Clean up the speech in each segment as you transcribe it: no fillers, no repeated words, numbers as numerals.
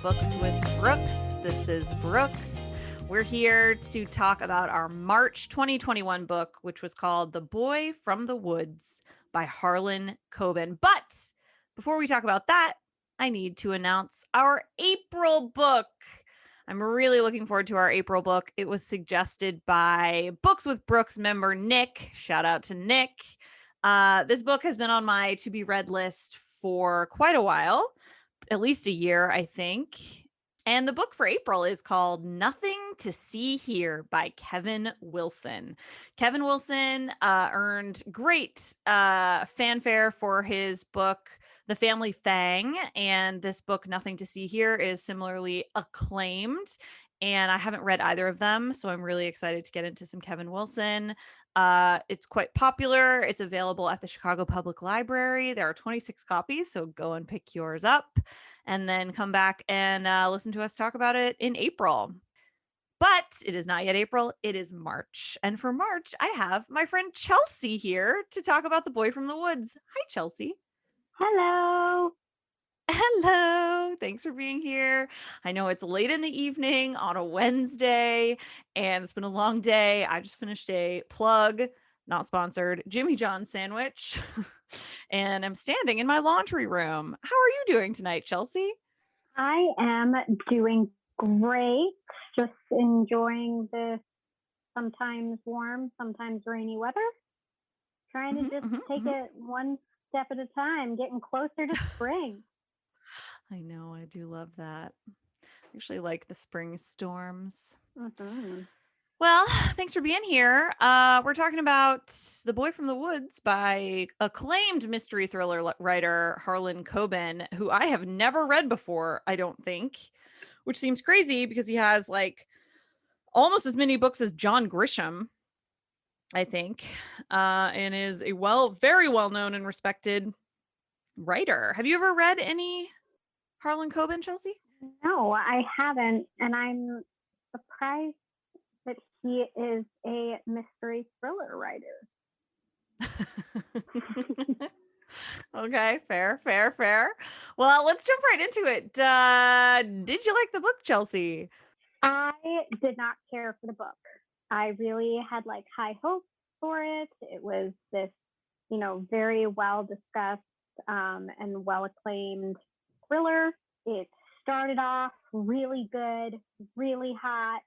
Books with Brookes. This is Brookes. We're here to talk about our March 2021 book, which was called The Boy from the Woods by Harlan Coben. But before we talk about that, I need to announce our April book. I'm really looking forward to our April book. It was suggested by Books with Brookes member Nick. Shout out to Nick. This book has been on my to be read list for quite a while, at least a year, I think. And the book for April is called Nothing to See Here by Kevin Wilson. Kevin Wilson earned great fanfare for his book, The Family Fang. And this book, Nothing to See Here, is similarly acclaimed. And I haven't read either of them, so I'm really excited to get into some Kevin Wilson. It's quite popular. It's available at the Chicago Public Library. There are 26 copies, so go and pick yours up and then come back and listen to us talk about it in April. But it is not yet April. It is March. And for March, I have my friend Chelsea here to talk about The Boy from the Woods. Hi, Chelsea. Hello. Hello. Thanks for being here. I know it's late in the evening on a Wednesday, and it's been a long day. I just finished a plug, not sponsored, Jimmy John's sandwich, and I'm standing in my laundry room. How are you doing tonight, Chelsea? I am doing great. Just enjoying this sometimes warm, sometimes rainy weather. Trying to just take it one step at a time, getting closer to spring. I know, I do love that. I actually like the spring storms. Well, thanks for being here. We're talking about The Boy from the Woods by acclaimed mystery thriller writer Harlan Coben, who I have never read before, I don't think, which seems crazy because he has like almost as many books as John Grisham, I think, and is a very well known and respected writer. Have you ever read any Harlan Coben, Chelsea? No, I haven't, and I'm surprised that he is a mystery thriller writer. Okay, fair. Well, let's jump right into it. Did you like the book, Chelsea? I did not care for the book. I really had like high hopes for it. It was this, very well discussed and well acclaimed thriller. It started off really good, really hot,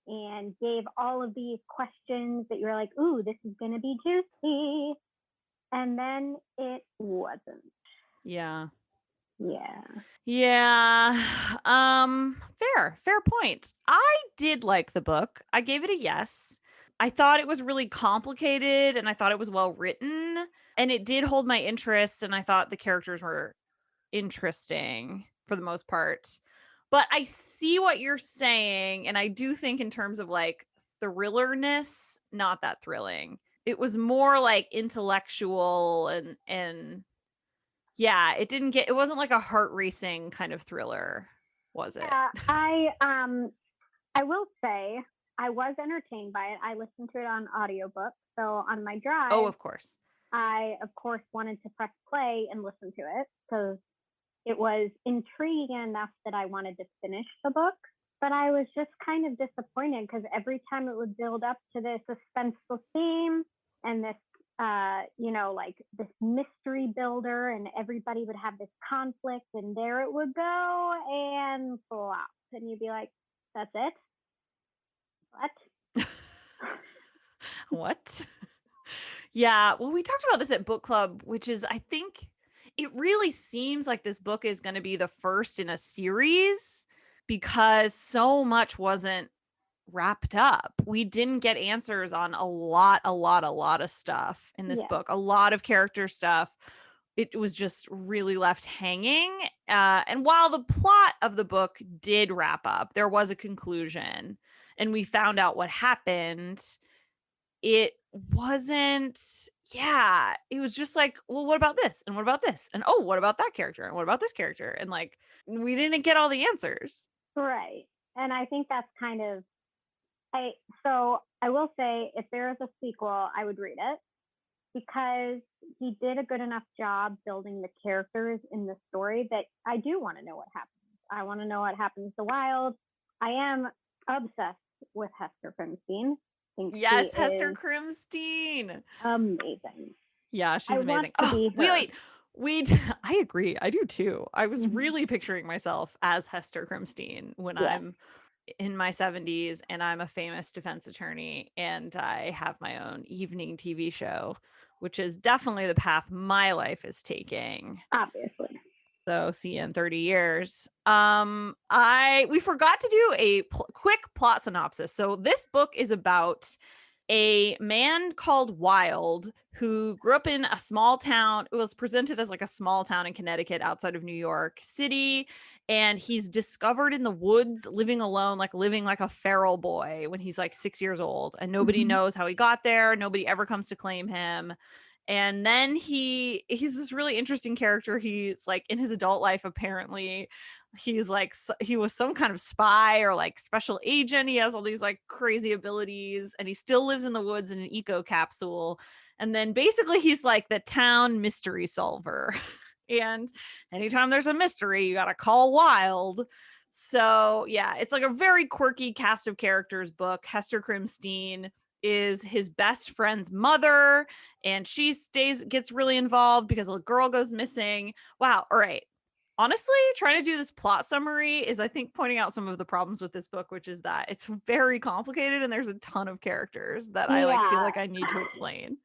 and gave all of these questions that you're like, ooh, this is going to be juicy. And then it wasn't. Yeah. Fair point. I did like the book. I gave it a yes. I thought it was really complicated and I thought it was well written and it did hold my interest and I thought the characters were interesting for the most part. But I see what you're saying and I do think in terms of like thrillerness, not that thrilling. It was more like intellectual and yeah, it wasn't like a heart racing kind of thriller, was it? Yeah, I will say I was entertained by it. I listened to it on audiobook. So on my drive, Oh, of course. I of course wanted to press play and listen to it because it was intriguing enough that I wanted to finish the book. But I was just kind of disappointed because every time it would build up to this suspenseful theme and this like this mystery builder and everybody would have this conflict and there it would go and flop. And you'd be like, that's it? What? What? Yeah, well, we talked about this at book club, which is, I think, it really seems like this book is going to be the first in a series because so much wasn't wrapped up. We didn't get answers on a lot of stuff in this book, a lot of character stuff. It was just really left hanging. And while the plot of the book did wrap up, there was a conclusion and we found out what happened. It wasn't, it was just like, well, what about this? And what about this? And oh, what about that character? And what about this character? And like, we didn't get all the answers. Right. And I think that's kind of, so I will say if there is a sequel, I would read it because he did a good enough job building the characters in the story that I do want to know what happens. I want to know what happens to Wild. I am obsessed with Hester Crimstein. I think she Yes, Hester is Crimstein. amazing. Yeah, I she's want amazing. to Oh, be wait, her. wait. I agree. I do too. I was Mhm. really picturing myself as Hester Crimstein when Yes, I'm in my 70s and I'm a famous defense attorney and I have my own evening TV show, which is definitely the path my life is taking. obviously. So see you in 30 years. We forgot to do a quick plot synopsis. So this book is about a man called Wild who grew up in a small town. It was presented as like a small town in Connecticut outside of New York City. And he's discovered in the woods living alone, like living like a feral boy when he's like 6 years old. And nobody Mhm. knows how he got there. Nobody ever comes to claim him. And then he's this really interesting character. He's like in his adult life, apparently he's like he was some kind of spy or like special agent. He has all these like crazy abilities and he still lives in the woods in an eco capsule. And then basically he's like the town mystery solver. And anytime there's a mystery, you got to call Wild. So yeah, it's like a very quirky cast of characters book. Hester Crimstein is his best friend's mother, and she gets really involved because a girl goes missing. Wow. All right. Honestly, trying to do this plot summary is, I think, pointing out some of the problems with this book, which is that it's very complicated and there's a ton of characters that I like feel Yeah. like I need to explain.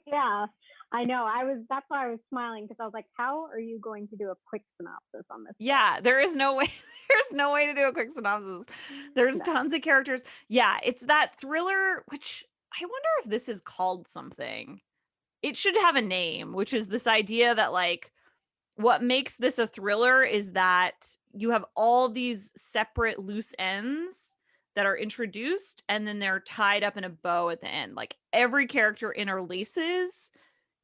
Yeah. I know. That's why I was smiling, because I was like, how are you going to do a quick synopsis on this book? Yeah, there is no way. There's no way to do a quick synopsis. There's No. tons of characters. Yeah, it's that thriller, which I wonder if this is called something. It should have a name, which is this idea that like what makes this a thriller is that you have all these separate loose ends that are introduced and then they're tied up in a bow at the end. Like every character interlaces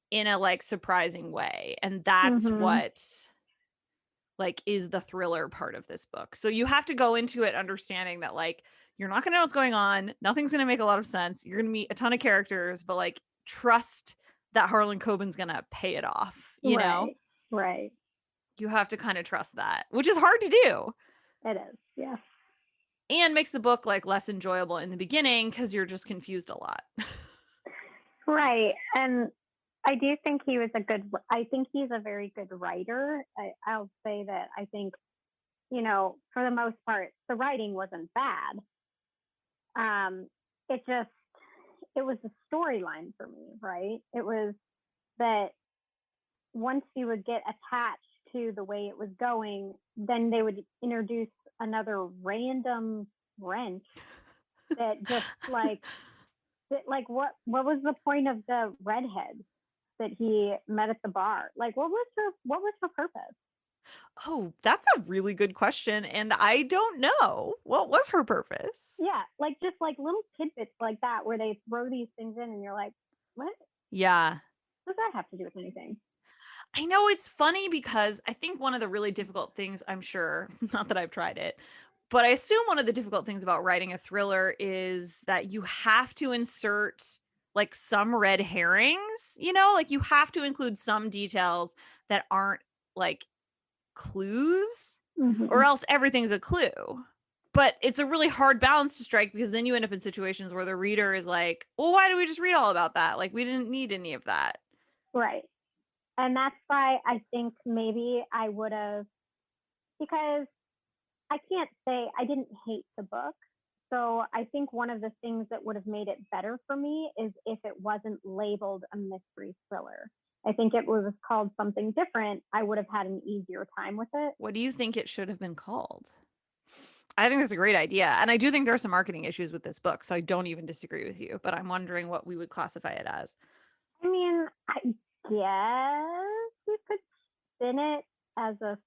in a like surprising way. And that's Mhm. what like is the thriller part of this book. So you have to go into it understanding that like you're not going to know what's going on. Nothing's going to make a lot of sense. You're going to meet a ton of characters, but like trust that Harlan Coben's going to pay it off, you know? Right. Right. You have to kind of trust that, which is hard to do It is. Yes. and makes the book like less enjoyable in the beginning because you're just confused a lot. Right. And I do think I think he's a very good writer. I'll say that I think, for the most part, the writing wasn't bad. Um, it just, it was the storyline for me, right? It was that once you would get attached to the way it was going, then they would introduce another random wrench that just what was the point of the redhead that he met at the bar? Like what was her purpose? Oh, that's a really good question. And I don't know. What was her purpose? Yeah, like just like little tidbits like that where they throw these things in and you're like, what Yeah. does that have to do with anything? I know it's funny because I think one of the really difficult things, I'm sure, not that I've tried it, but I assume one of the difficult things about writing a thriller is that you have to insert like some red herrings, like you have to include some details that aren't like clues Mm-hmm. or else everything's a clue. But it's a really hard balance to strike because then you end up in situations where the reader is like, well, why did we just read all about that? Like, we didn't need any of that. Right. And that's why I think maybe I would have, because I can't say I didn't hate the book. So I think one of the things that would have made it better for me is if it wasn't labeled a mystery thriller. I think it was called something different. I would have had an easier time with it. What do you think it should have been called? I think that's a great idea. And I do think there are some marketing issues with this book. So I don't even disagree with you, but I'm wondering what we would classify it as. I mean, I guess you could spin it as a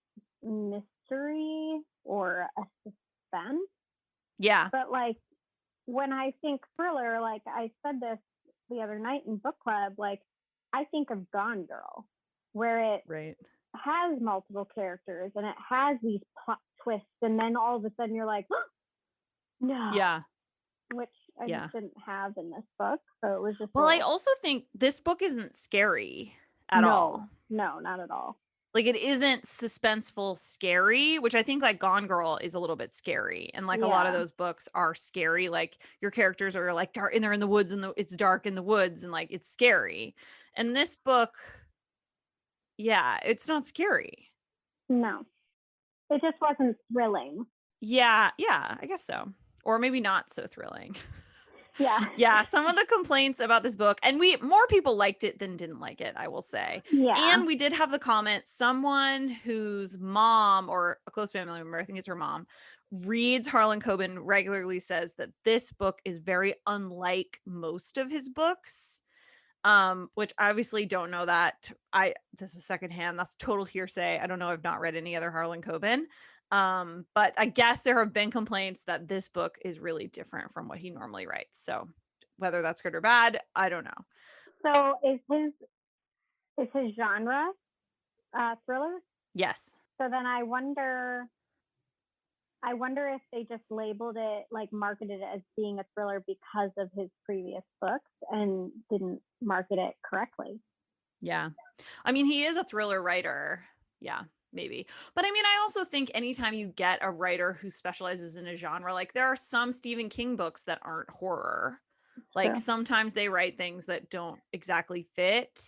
mystery or a suspense. Yeah. But like when I think thriller, like I said this the other night in book club, like I think of Gone Girl, where it Right. has multiple characters and it has these plot twists, and then all of a sudden you're like, oh, no, Yeah. which I Yeah. just didn't have in this book. So it was just Well, I also think this book isn't scary at no, all. no, not at all. Like, it isn't suspenseful scary, which I think, like, Gone Girl is a little bit scary, and, like, a lot of Yeah. those books are scary, like, your characters are, like, dark and they're in the woods, and it's dark in the woods, and, like, it's scary. And this book, yeah, it's not scary. No, it just wasn't thrilling. Yeah, yeah, I guess so. Or maybe not so thrilling. Yeah. Yeah, some of the complaints about this book, and more people liked it than didn't like it, I will say. Yeah. And we did have the comment, someone whose mom or a close family member, I think it's her mom, reads Harlan Coben regularly, says that this book is very unlike most of his books. Which I obviously don't know that. This is secondhand. That's total hearsay. I don't know. I've not read any other Harlan Coben. But I guess there have been complaints that this book is really different from what he normally writes. So whether that's good or bad, I don't know. So is his genre thriller? Yes. So then I wonder if they just labeled it, like marketed it as being a thriller because of his previous books and didn't market it correctly. Yeah. I mean, he is a thriller writer. Yeah, maybe. But I mean, I also think anytime you get a writer who specializes in a genre, like there are some Stephen King books that aren't horror. Like True. sometimes they write things that don't exactly fit,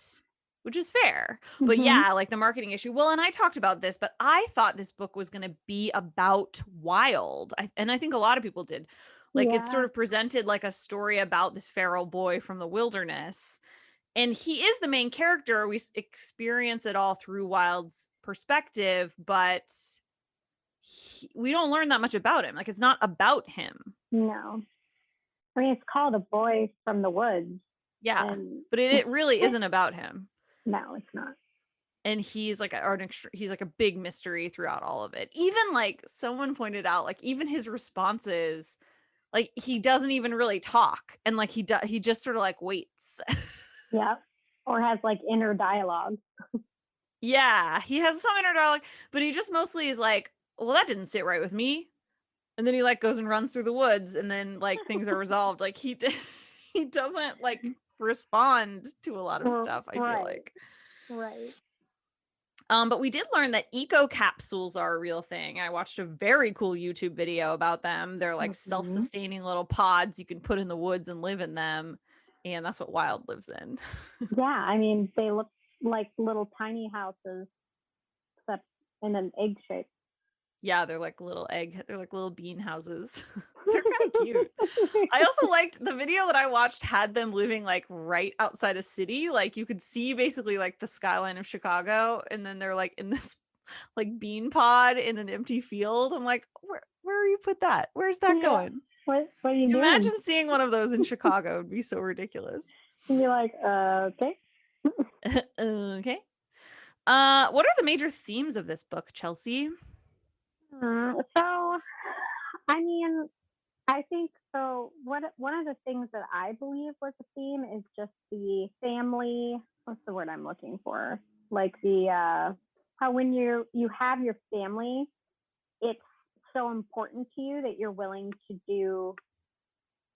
which is fair. But Mm-hmm. yeah, like the marketing issue. Well, and I talked about this, but I thought this book was going to be about Wild. And I think a lot of people did. Like it's sort Yeah. of presented like a story about this feral boy from the wilderness. And he is the main character. We experience it all through Wild's perspective, but we don't learn that much about him. Like it's not about him. No. I mean, it's called A Boy from the Woods, Yeah, and but it really isn't about him. no, it's not. And he's like he's like a big mystery throughout all of it. Even like someone pointed out, like even his responses, like he doesn't even really talk, and like he just sort of like waits. Yeah. Or has like inner dialogue. Yeah, he has some inner dialogue, but he just mostly is like, well, that didn't sit right with me. And then he like goes and runs through the woods, and then like things are resolved. Like he doesn't like respond to a lot of stuff, I feel Right. like. Right. But we did learn that eco capsules are a real thing. I watched a very cool YouTube video about them. They're like Mm-hmm. self-sustaining little pods you can put in the woods and live in them. And that's what Wild lives in. Yeah. I mean, they look like little tiny houses, except in an egg shape. Yeah, they're like little bean houses. They're kind of cute. I also liked the video that I watched had them living like right outside a city. Like you could see basically like the skyline of Chicago, and then they're like in this like bean pod in an empty field. I'm like, where you put that? Where's that Yeah. going? What are you doing? Imagine seeing one of those in Chicago. It'd be so ridiculous. You'd be like, okay. Okay. What are the major themes of this book, Chelsea? So, I mean, I think so. One of the things that I believe was a theme is just the family. What's the word I'm looking for? Like the how when you have your family, it's so important to you that you're willing to do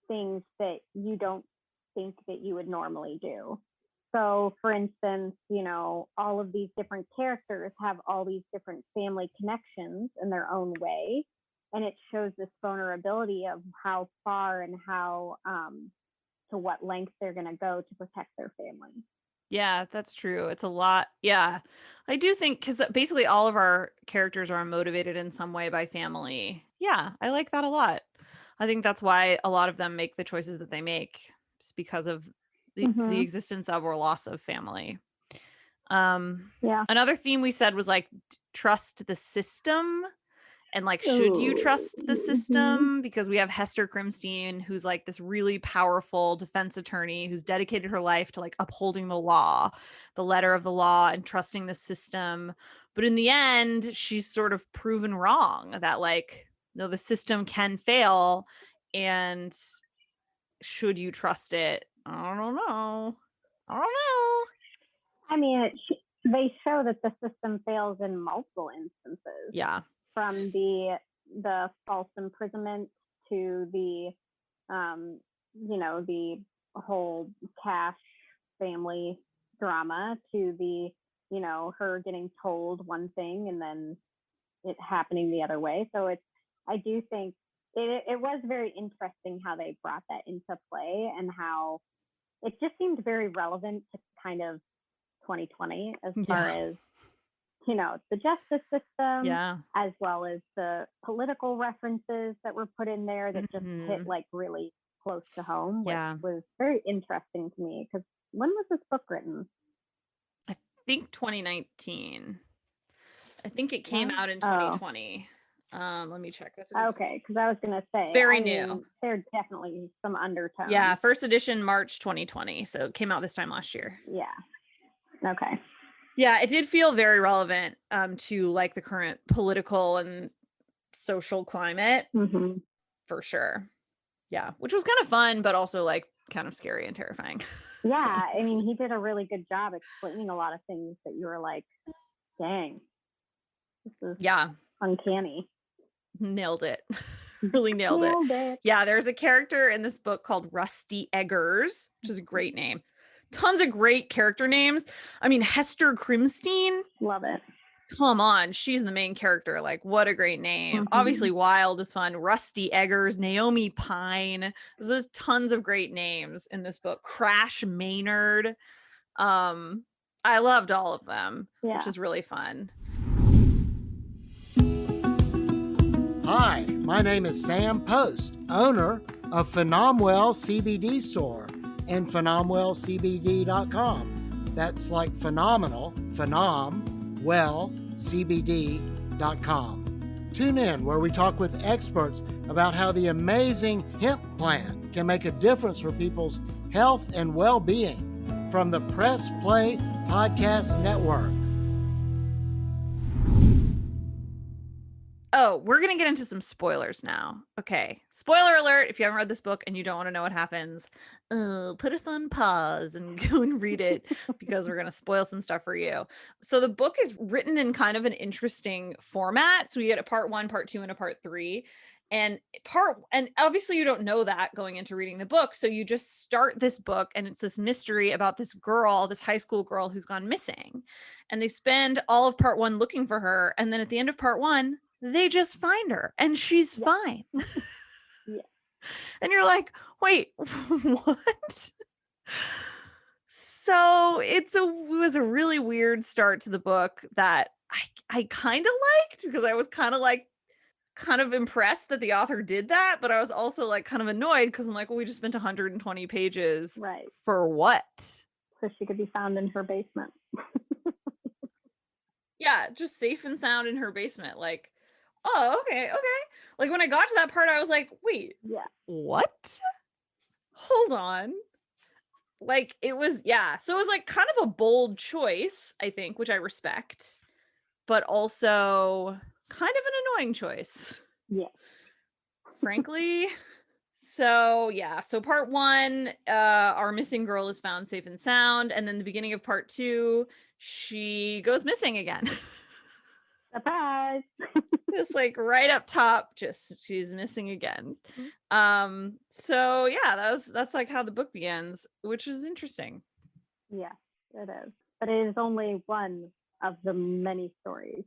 things that you don't think that you would normally do. So, for instance, all of these different characters have all these different family connections in their own way. And it shows this vulnerability of how far and how to what length they're going to go to protect their family. Yeah, that's true. It's a lot. Yeah. I do think because basically all of our characters are motivated in some way by family. Yeah, I like that a lot. I think that's why a lot of them make the choices that they make. It's because of the Mm-hmm. existence of or loss of family. Yeah. Another theme we said was like trust the system. And like, should you Ooh. trust the Mm-hmm. system? Because we have Hester Crimstein, who's like this really powerful defense attorney who's dedicated her life to like upholding the law, the letter of the law, and trusting the system. But in the end, she's sort of proven wrong that like, no, the system can fail. And should you trust it? I don't know. I don't know. I mean, they show that the system fails in multiple instances, Yeah. from the false imprisonment to the the whole Cash family drama to the her getting told one thing and then it happening the other way. So I do think it was very interesting how they brought that into play and how it just seemed very relevant to kind of 2020 as far Yeah. as, the justice system, Yeah. as well as the political references that were put in there that just hit Mhm. like really close to home, which Yeah. was very interesting to me. Because when was this book written? I think 2019. I think it came Yeah. out in Oh, 2020. Let me check. That's a good okay. point. Because I was going to It's say, very I new. mean, there are definitely some Yeah, undertones. first edition March 2020. So it came out this time last year. Yeah. Okay. Yeah, it did feel very relevant to like the current political and social climate Mm-hmm. for sure. Yeah, which was kind of fun, but also like kind of scary and terrifying. Yeah. I mean, he did a really good job explaining a lot of things that you were like, dang, this is Yeah, uncanny. nailed it. Really nailed it. Nailed it. Yeah, there's a character in this book called Rusty Eggers, which is a great name. Tons of great character names. I mean, Hester Crimstein, Love it. come on, she's the main character. Like, what a great name. Mm-hmm. Obviously, Wild is fun. Rusty Eggers, Naomi Pine. There's tons of great names in this book. Crash Maynard. I loved all of them, which is really fun. Hi, my name is Sam Post, owner of Phenomwell CBD Store and PhenomwellCBD.com. That's like phenomenal, PhenomwellCBD.com. Tune in where we talk with experts about how the amazing hemp plant can make a difference for people's health and well-being from the Press Play Podcast Network. Oh, we're going to get into some spoilers now. Okay. Spoiler alert. If you haven't read this book and you don't want to know what happens, put us on pause and go and read it because we're going to spoil some stuff for you. So the book is written in kind of an interesting format. So you get a part 1, part 2, and a part 3. And obviously you don't know that going into reading the book. So you just start this book and it's this mystery about this girl, this high school girl who's gone missing. And they spend all of part 1 looking for her. And then at the end of part 1, they just find her and she's fine. Yeah. And you're like, wait, what? So it was a really weird start to the book that I kind of liked because I was kind of impressed that the author did that, but I was also like kind of annoyed because I'm like, well, we just spent 120 pages for what? So she could be found in her basement. Yeah, just safe and sound in her basement. Like, oh, okay. Like when I got to that part, I was like, wait, what? Hold on. Like it was, yeah. So it was like kind of a bold choice, I think, which I respect, but also kind of an annoying choice. Yeah. Frankly. So yeah, so part 1, our missing girl is found safe and sound. And then the beginning of part 2, she goes missing again. Surprise. Just like right up top, just she's missing again. So yeah, that's like how the book begins, which is interesting. Yeah, it is. But it is only one of the many stories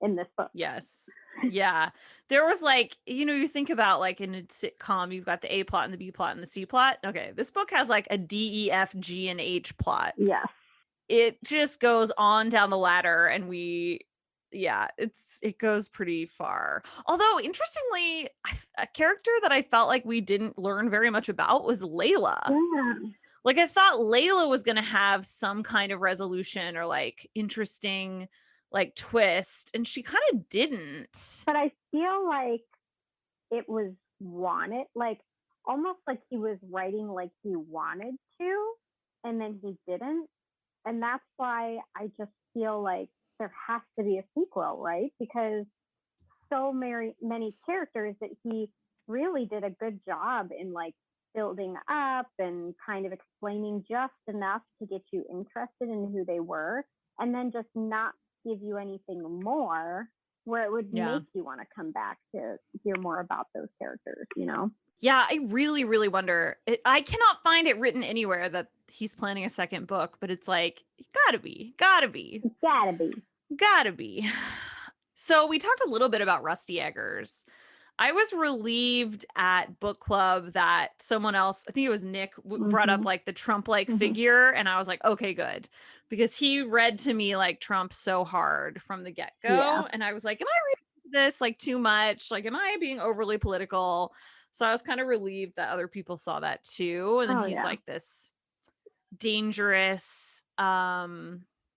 in this book. Yes. Yeah. There was like, you think about like in a sitcom, you've got the A plot and the B plot and the C plot. Okay. This book has like a D, E, F, G, and H plot. Yeah. It just goes on down the ladder and it goes pretty far. Although interestingly, a character that I felt like we didn't learn very much about was Layla. Yeah. Like I thought Layla was going to have some kind of resolution or like interesting like twist, and she kind of didn't. But I feel like it was wanted, like almost like he was writing like he wanted to, and then he didn't. And that's why I just feel like there has to be a sequel, right? Because so many characters that he really did a good job in like building up and kind of explaining just enough to get you interested in who they were, and then just not give you anything more where it would Yeah. make you want to come back to hear more about those characters, you know? Yeah, I really, really wonder. I cannot find it written anywhere that he's planning a second book, but it's like, gotta be. Gotta be. So we talked a little bit about Rusty Eggers. I was relieved at book club that someone else, I think it was Nick, brought up like the Trump-like figure, and I was like, okay, good, because he read to me like Trump so hard from the get-go, and I was like, am I reading this like too much? Like, am I being overly political? So I was kind of relieved that other people saw that too, and then he's like this dangerous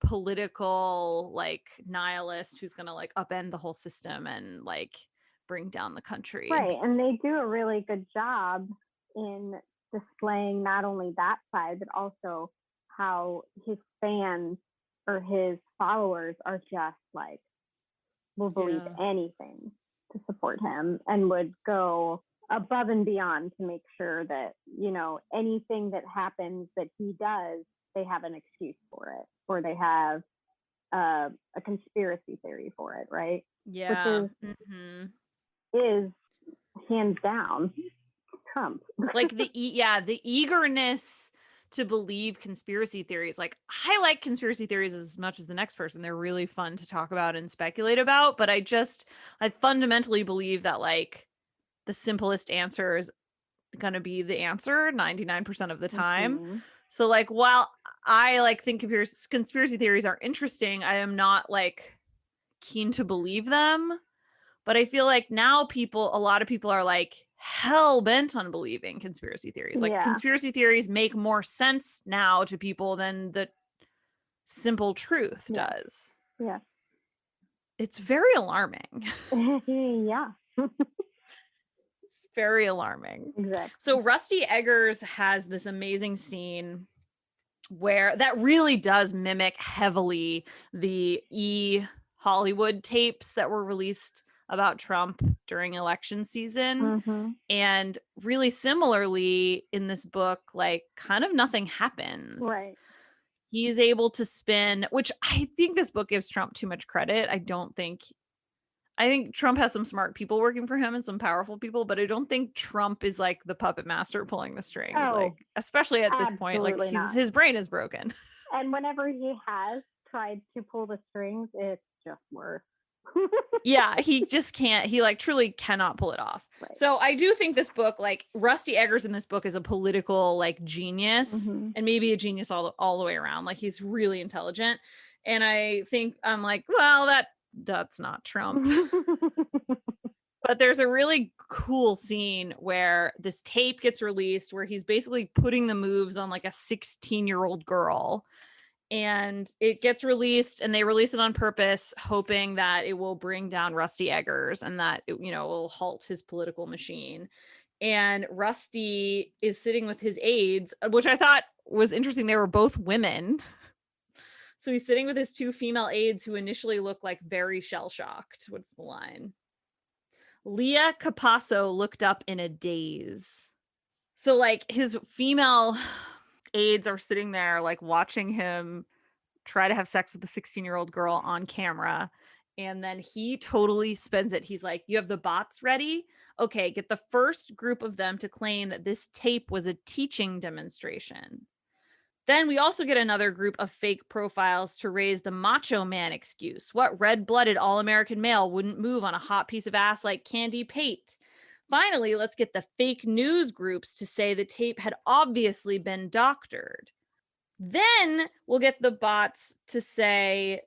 political like nihilist who's gonna like upend the whole system and like bring down the country. Right. And they do a really good job in displaying not only that side, but also how his fans or his followers are just like, will believe anything to support him and would go above and beyond to make sure that, you know, anything that happens that he does, they have an excuse for it, or they have a conspiracy theory for it, right? Yeah. Which is hands down Trump. Like the eagerness to believe conspiracy theories. Like, I like conspiracy theories as much as the next person. They're really fun to talk about and speculate about, but I fundamentally believe that like the simplest answer is going to be the answer 99% of the time. So like, while I like think conspiracy theories are interesting, I am not like keen to believe them. But I feel like now a lot of people are like hell bent on believing conspiracy theories. Like conspiracy theories make more sense now to people than the simple truth does. Yeah. It's very alarming. Yeah. It's very alarming. Exactly. So Rusty Eggers has this amazing scene where that really does mimic heavily the Hollywood tapes that were released about Trump during election season. And really similarly in this book, like kind of nothing happens. Right. He's able to spin, which I think this book gives Trump too much credit. I think Trump has some smart people working for him and some powerful people, but I don't think Trump is like the puppet master pulling the strings. Like, especially at this point, like his brain is broken. And whenever he has tried to pull the strings, it's just worse. Yeah, he just can't. He like truly cannot pull it off. Right. So I do think this book, like Rusty Eggers in this book, is a political like genius, and maybe a genius all the way around. Like he's really intelligent, and I think I'm like, well, that's not Trump. But there's a really cool scene where this tape gets released where he's basically putting the moves on like a 16-year-old girl. And it gets released, and they release it on purpose, hoping that it will bring down Rusty Eggers and that it, will halt his political machine. And Rusty is sitting with his aides, which I thought was interesting. They were both women. So he's sitting with his two female aides who initially look like very shell-shocked. What's the line? Leah Capasso looked up in a daze. So like his female aides are sitting there like watching him try to have sex with a 16-year-old girl on camera, and then he totally spins it. He's like, you have the bots ready? Okay, get the first group of them to claim that this tape was a teaching demonstration. Then we also get another group of fake profiles to raise the macho man excuse. What red-blooded all-American male wouldn't move on a hot piece of ass like Candy Pate? Finally, let's get the fake news groups to say the tape had obviously been doctored. Then we'll get the bots to say,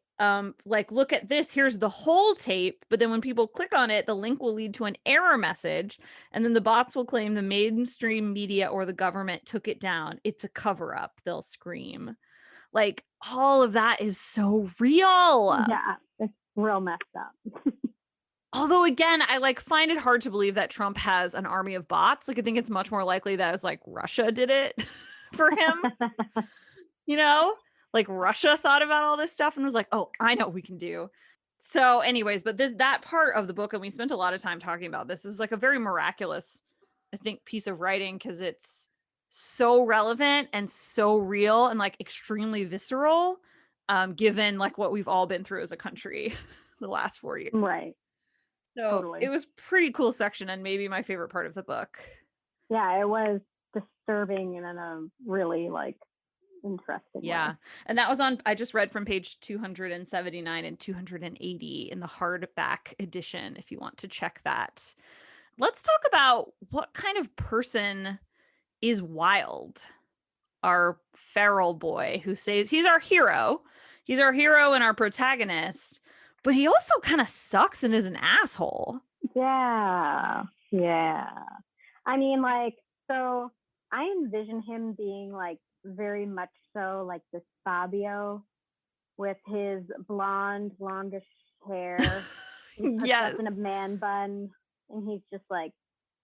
like, look at this, here's the whole tape. But then when people click on it, the link will lead to an error message. And then the bots will claim the mainstream media or the government took it down. It's a cover-up, they'll scream. Like, all of that is so real. Yeah, it's real messed up. Although, again, I like find it hard to believe that Trump has an army of bots. Like, I think it's much more likely that it was like Russia did it for him. Like Russia thought about all this stuff and was like, oh, I know what we can do. So anyways, but that part of the book, and we spent a lot of time talking about this, is like a very miraculous, I think, piece of writing, because it's so relevant and so real and like extremely visceral, given like what we've all been through as a country the last 4 years. Right. So Totally. it was pretty cool section and maybe my favorite part of the book. Yeah, it was disturbing and in a really like interesting Yeah. way. And that was I just read from page 279 and 280 in the hardback edition if you want to check that. Let's talk about what kind of person is Wild, our feral boy who saves. He's our hero. He's our hero and our protagonist, but he also kind of sucks and is an asshole. Yeah. Yeah. I mean, like, so I envision him being like very much so like this Fabio with his blonde, longish hair. He puts Yes. up in a man bun and he's just like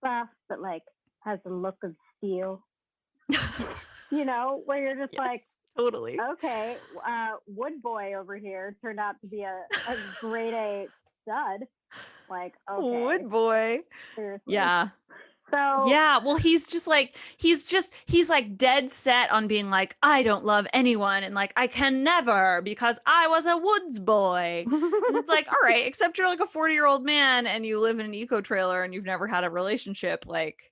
buff, but like has the look of steel. You know, where you're just Yes, like, totally. okay, Wood Boy over here turned out to be a grade A stud. Like, okay. Wood Boy. Seriously. Yeah. So yeah, well, he's like dead set on being like, I don't love anyone and like I can never because I was a woods boy. And it's like, all right, except you're like a 40-year-old man and you live in an eco trailer and you've never had a relationship. Like,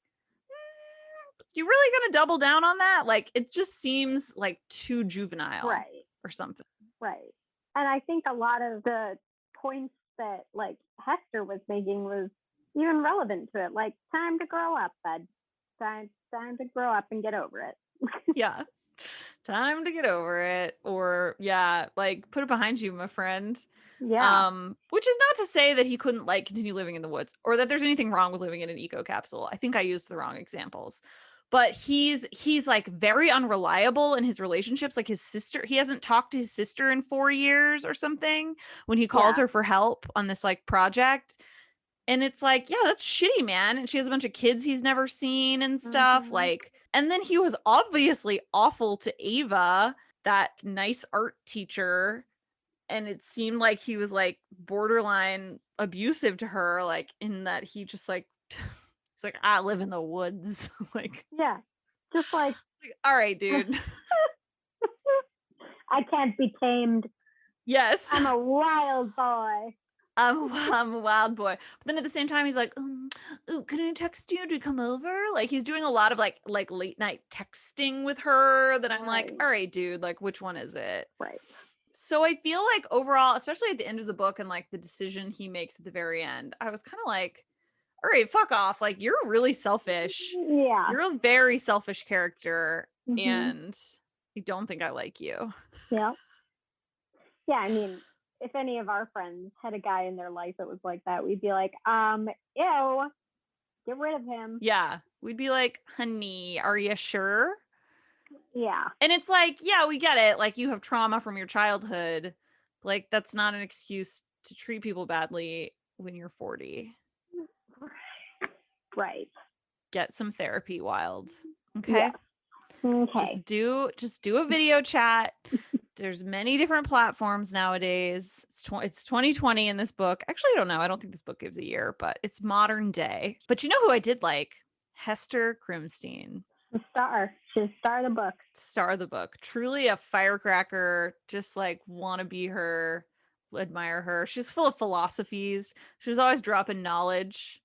you really gonna double down on that? Like, it just seems like too juvenile, right. or something. Right. And I think a lot of the points that like Hester was making was even relevant to it. Like, time to grow up, bud. Time to grow up and get over it. Yeah. Time to get over it. Or yeah, like put it behind you, my friend. Yeah. Which is not to say that he couldn't like continue living in the woods or that there's anything wrong with living in an eco capsule. I think I used the wrong examples. But he's like very unreliable in his relationships. Like his sister, he hasn't talked to his sister in 4 years or something when he calls her for help on this like project. And it's like, yeah, that's shitty, man. And she has a bunch of kids he's never seen and stuff. Like, and then he was obviously awful to Ava, that nice art teacher. And it seemed like he was like borderline abusive to her, like in that he just like, he's like, I live in the woods. Like, yeah. Just like, all right, dude. I can't be tamed. Yes. I'm a wild boy. I'm a wild boy. But then at the same time, he's like, ooh, can I text you to come over? Like he's doing a lot of like late night texting with her that I'm like, all right, dude, like which one is it? Right. So I feel like overall, especially at the end of the book and like the decision he makes at the very end, I was kind of like, all right, fuck off. Like you're really selfish. Yeah. You're a very selfish character and I don't think I like you. Yeah. Yeah, I mean, if any of our friends had a guy in their life that was like that, we'd be like, ew, get rid of him. Yeah. We'd be like, honey, are you sure? Yeah. And it's like, yeah, we get it. Like you have trauma from your childhood. Like that's not an excuse to treat people badly when you're 40. Right. Get some therapy, Wild. Okay. Yeah. Okay. Just do a video chat. There's many different platforms nowadays. It's 2020 in this book. Actually, I don't know. I don't think this book gives a year, but it's modern day. But you know who I did like? Hester Crimstein. The star. She's the star of the book. Star of the book. Truly a firecracker. Just like want to be her, admire her. She's full of philosophies. She's always dropping knowledge.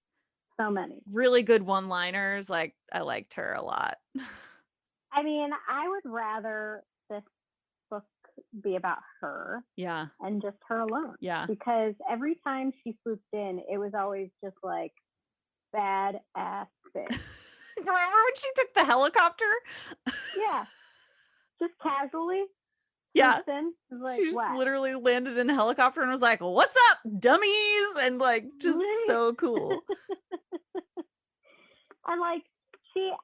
So many. Really good one-liners. Like I liked her a lot. I mean, I would rather this book be about her. Yeah. And just her alone. Yeah. Because every time she swooped in, it was always just like bad ass fish. Remember when she took the helicopter? Yeah. Just casually. Yeah. Like, she just literally landed in a helicopter and was like, what's up, dummies? And like, just so cool. And like,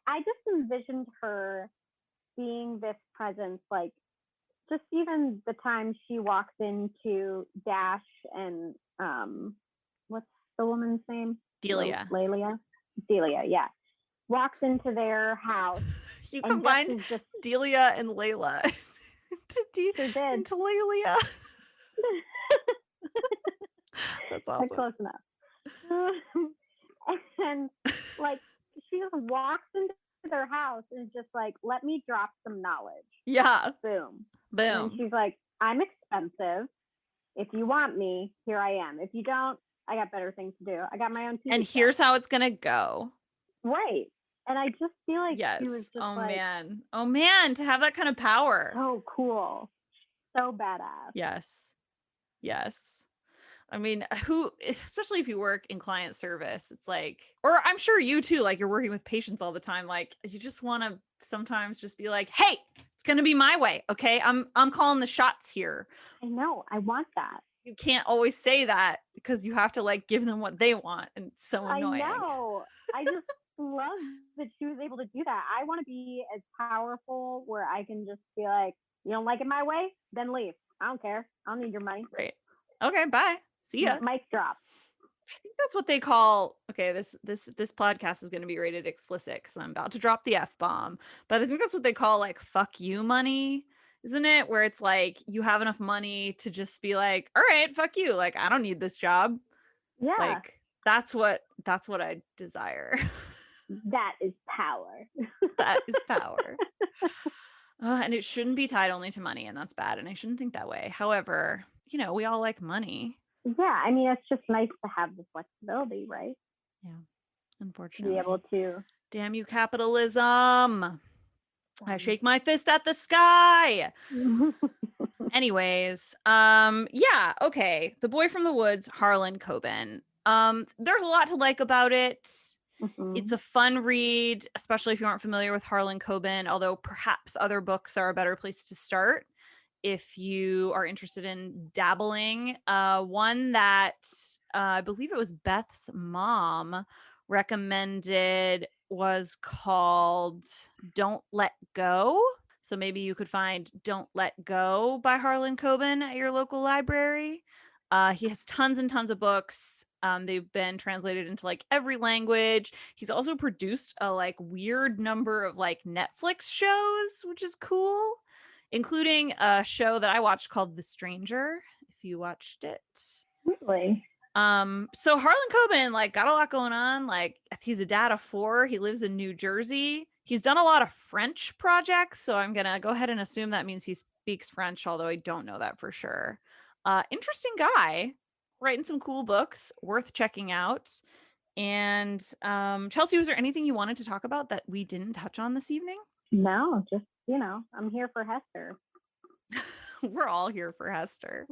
I just envisioned her being this presence, like, just even the time she walks into Dash and, what's the woman's name? Delia. Delia, yeah. Walks into their house. You combined Delia and Layla into Lelia. That's awesome. That's close enough. And like, she just walks into their house and is just like, let me drop some knowledge. Yeah. Boom. Boom. And she's like, I'm expensive. if you want me, here I am. If you don't, I got better things to do. I got my own TV And show. here's how it's going to go. Right. And I just feel like Yes. she was just Oh, like, man. Oh, man. To have that kind of power. so cool. So badass. Yes. Yes. I mean, who, especially if you work in client service, it's like, or I'm sure you too, like you're working with patients all the time. Like you just want to sometimes just be like, hey, it's going to be my way. Okay. I'm calling the shots here. I know. I want that. You can't always say that because you have to like give them what they want. And it's so annoying. I know. I just love that she was able to do that. I want to be as powerful where I can just be like, you don't like it my way? Then leave. I don't care. I don't need your money. Right. Okay. Bye. See ya. Mic drop. I think that's what they call, okay, this podcast is going to be rated explicit because I'm about to drop the F-bomb, but I think that's what they call like fuck you money, isn't it? Where it's like you have enough money to just be like, all right, fuck you. Like, I don't need this job. Yeah. Like, that's what I desire. That is power. That is power. And it shouldn't be tied only to money, and that's bad. And I shouldn't think that way. However, you know, we all like money. Yeah, I mean, it's just nice to have the flexibility, right? Yeah, To unfortunately. be able to. Damn you, capitalism. I shake my fist at the sky. Anyways, yeah, okay. The Boy from the Woods, Harlan Coben. There's a lot to like about it. Mhm. It's a fun read, especially if you aren't familiar with Harlan Coben, although perhaps other books are a better place to start if you are interested in dabbling. One that I believe it was Beth's mom recommended was called Don't Let Go. So maybe you could find Don't Let Go by Harlan Coben at your local library. He has tons and tons of books. They've been translated into like every language. He's also produced a like weird number of like Netflix shows, which is cool, including a show that I watched called The Stranger, if you watched it. Really? So Harlan Coben like got a lot going on. Like he's a dad of 4. He lives in New Jersey. He's done a lot of French projects, so I'm gonna go ahead and assume that means he speaks French, although I don't know that for sure. Interesting guy, writing some cool books, worth checking out. And Chelsea, was there anything you wanted to talk about that we didn't touch on this evening? No, just, you know, I'm here for Hester. We're all here for Hester.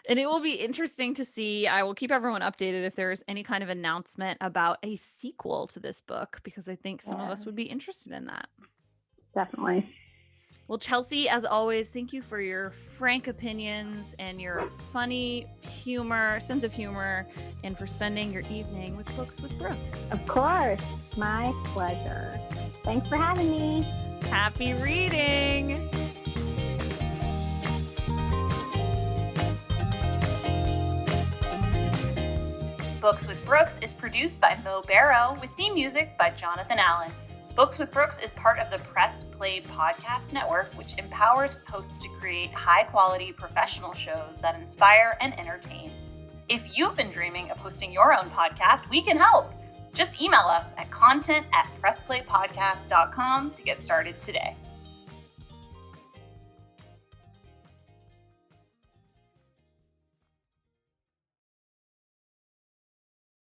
And it will be interesting to see. I will keep everyone updated if there's any kind of announcement about a sequel to this book, because I think some of us would be interested in that. Definitely. Well, Chelsea, as always, thank you for your frank opinions and your funny humor, sense of humor, and for spending your evening with Books with Brookes. Of course. My pleasure. Thanks for having me. Happy reading. Books with Brookes is produced by Mo Barrow with theme music by Jonathan Allen. Books with Brookes is part of the Press Play Podcast Network, which empowers hosts to create high-quality professional shows that inspire and entertain. If you've been dreaming of hosting your own podcast, we can help. Just email us at content@pressplaypodcast.com to get started today.